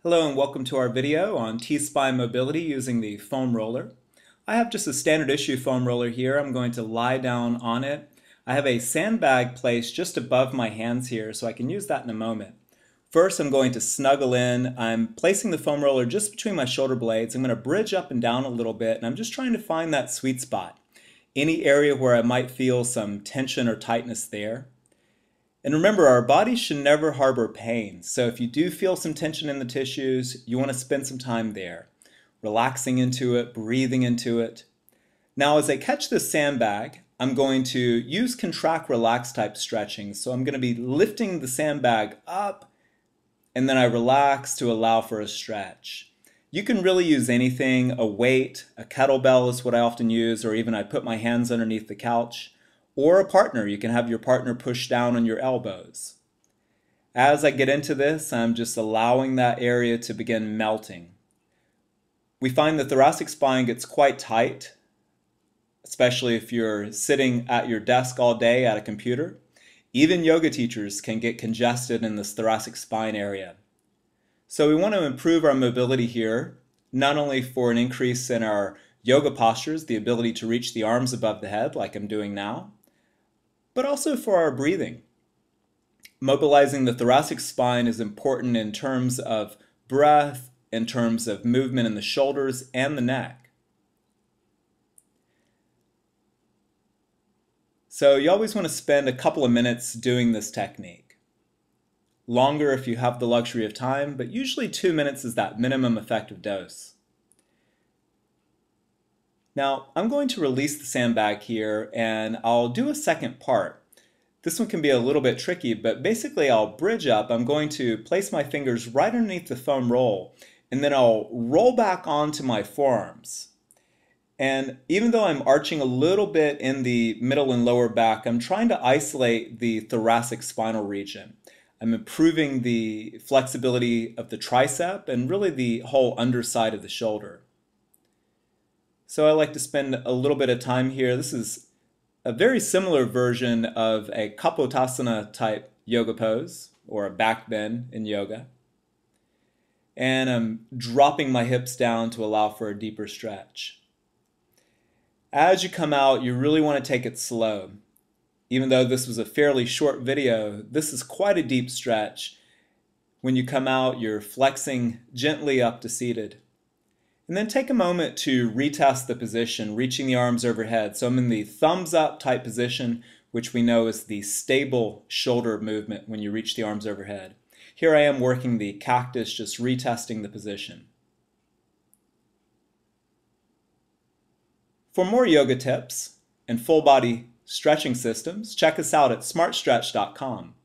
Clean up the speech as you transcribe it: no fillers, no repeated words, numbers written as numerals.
Hello and welcome to our video on T-spine mobility using the foam roller. I have just a standard issue foam roller here. I'm going to lie down on it. I have a sandbag placed just above my hands here so I can use that in a moment. First I'm going to snuggle in. I'm placing the foam roller just between my shoulder blades. I'm going to bridge up and down a little bit and I'm just trying to find that sweet spot. Any area where I might feel some tension or tightness there. And remember, our body should never harbor pain. So if you do feel some tension in the tissues, you want to spend some time there, relaxing into it, breathing into it. Now, as I catch this sandbag, I'm going to use contract relax type stretching. So I'm going to be lifting the sandbag up and then I relax to allow for a stretch. You can really use anything, a weight, a kettlebell is what I often use, or even I put my hands underneath the couch. Or a partner, you can have your partner push down on your elbows. As I get into this, I'm just allowing that area to begin melting. We find the thoracic spine gets quite tight, especially if you're sitting at your desk all day at a computer. Even yoga teachers can get congested in this thoracic spine area. So we want to improve our mobility here, not only for an increase in our yoga postures, the ability to reach the arms above the head like I'm doing now, but also for our breathing. Mobilizing the thoracic spine is important in terms of breath, in terms of movement in the shoulders and the neck. So you always want to spend a couple of minutes doing this technique. Longer if you have the luxury of time, but usually 2 minutes is that minimum effective dose. Now, I'm going to release the sandbag here and I'll do a second part. This one can be a little bit tricky, but basically I'll bridge up. I'm going to place my fingers right underneath the foam roll and then I'll roll back onto my forearms. And even though I'm arching a little bit in the middle and lower back, I'm trying to isolate the thoracic spinal region. I'm improving the flexibility of the tricep and really the whole underside of the shoulder. So I like to spend a little bit of time here. This is a very similar version of a Kapotasana type yoga pose, or a back bend in yoga. And I'm dropping my hips down to allow for a deeper stretch. As you come out, you really want to take it slow. Even though this was a fairly short video, this is quite a deep stretch. When you come out, you're flexing gently up to seated. And then take a moment to retest the position, reaching the arms overhead. So I'm in the thumbs up type position, which we know is the stable shoulder movement when you reach the arms overhead. Here I am working the cactus, just retesting the position. For more yoga tips and full body stretching systems, check us out at smartstretch.com.